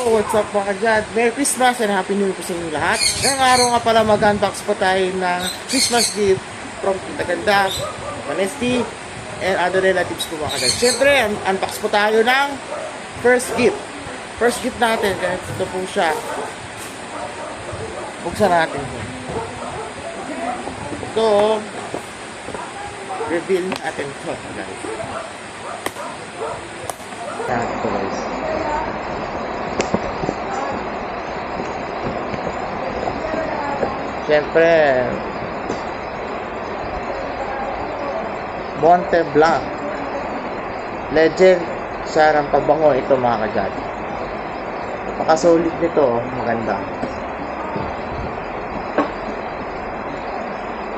what's up mga kadyad? Merry Christmas and Happy New Year po sa inyo lahat. Ngayong araw nga pala mag-unbox po tayo ng Christmas gift from Tita Ganda, Vanesti, and other relatives po mga kadyad. Siyempre, unbox po tayo ng first gift. First gift natin, kaya ito po siya. Buksan natin po. Ito, reveal natin ito guys. Yan ito guys. Siyempre, Monte Blanc Legend Sarang pabango ito mga kadyad. Napaka-solid nito, maganda.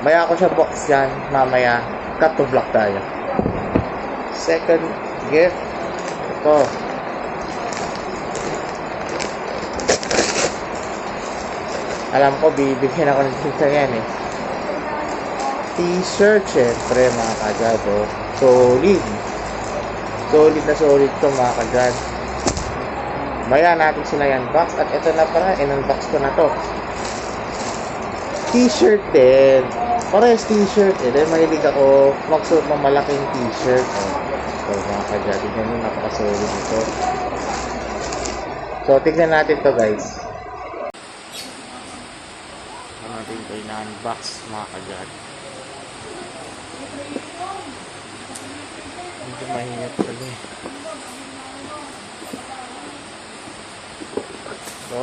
Maya ko siya box yan, mamaya cut to block tayo. Second gift, ito. Alam ko, bibigyan ako ng tita yan eh. T-shirt, syempre mga kadyad. Oh. Solid. Solid na solid to mga kadyad. Maya natin sila yan box. At ito na pala, in-unbox ko na to. T-shirt din. Parehas t-shirt eh. Dahil mahilig ako magsuot ng malaking t-shirt. Oh. So mga kadyad, tignan nyo, napaka-solid ito. So, tignan natin to guys. Natin ito ina-unbox mga kadyad. Medyo mahirap pala eh. So,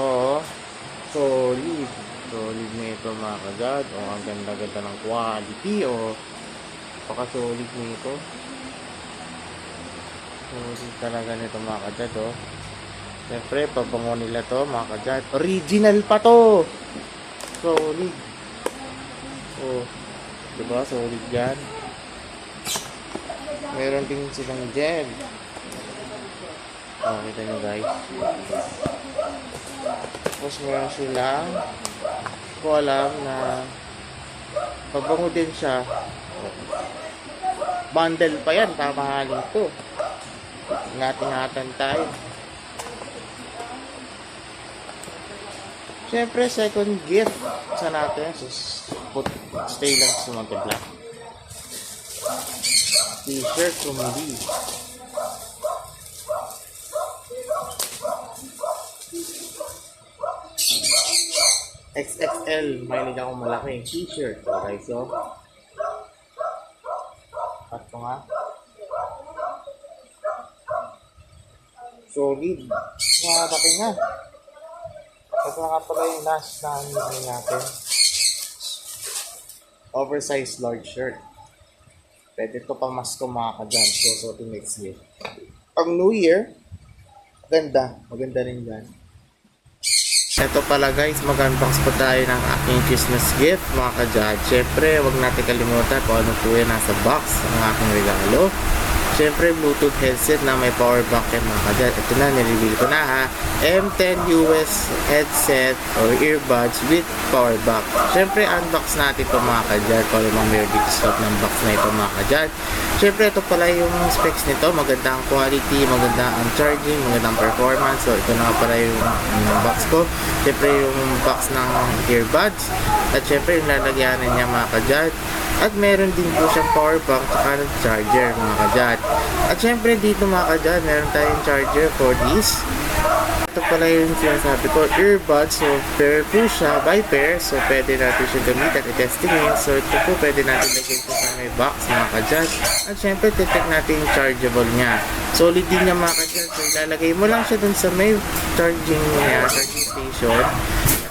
solid. Solid na ito mga kadyad. O, ang ganda-ganda ng quality. O, paka-solid nito. Solid talaga nito mga kadyad. O, siyempre, pabango nila to mga kadyad. Original pa to! Solid. Oh, diba? Solid yan. Meron din silang gel. Oh, kita nyo guys. Tapos meron silang, ko alam na pabango din siya. Bundle pa yan. Tamahalin to. Ingatan tayo. Siyempre, second gift sa natin. So, stay lang sa Monte Blanc. T-shirt kumuli. XXL. Mahilig akong malaking t-shirt. Okay, so. Cut ko nga. Solid. Nakakapaki nga. Ito nga pala yung last na nilagay natin. Oversized large shirt. Pwede ito pamasko mga kadyad. So, to next year. Pag New Year, ganda. Maganda rin yan. Ito pala guys, mag-unbox pa tayo ng aking Christmas gift mga kadyad. Siyempre, wag natin kalimutan kung ano po yan nasa box ng aking regalo. Siyempre, Bluetooth headset na may power bank yan mga kadyad. Ito na, nireveal ko na ha. M10 US headset or earbuds with power bank. Siyempre, unbox natin ito mga kadyad. Kung ano meron dito sa ng box na ito mga kadyad. Siyempre, ito pala yung specs nito. Maganda ang quality, maganda ang charging, maganda ang performance. So, ito na pala yung box ko. Siyempre, yung box ng earbuds. At siyempre, yung lalagyanan niya mga kadyad. At meron din po siyang power bank at charger mga kadyad. At syempre dito mga kadyad, meron tayong charger for this. Ito pala yung sinasabi ko, earbuds. So pair po siya, by pair. So pwede natin siya gamitin at i-testingin. So ito po pwede natin lagay po sa may box mga kadyad. At syempre titik natin yung chargeable niya. Solid din niya mga kadyad. So ilalagay mo lang siya dun sa may charging niya, charging station.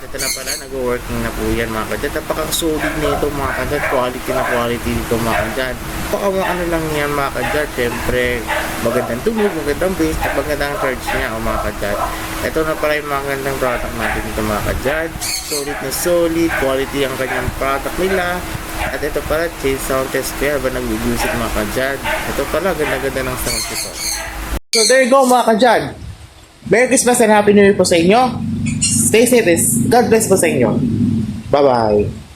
Ito na pala, nag-working na po yan mga kadyad. Napaka-solid na ito mga kadyad. Quality na quality dito mga kadyad. Ano lang yan mga kadyad. Siyempre, magandang tugog, magandang bass, at magandang charge niya mga kadyad. Ito na pala yung magandang product natin dito mga kadyad. Solid na solid. Quality ang kanyang product nila. At ito pala, change sound test kaya ba nag-music mga kadyad. Ito pala, ganda-ganda ng sound ito. So there you go mga kadyad. Merry Christmas and Happy New Year po sa inyo. Stay safe. God bless po sa inyo. Bye-bye.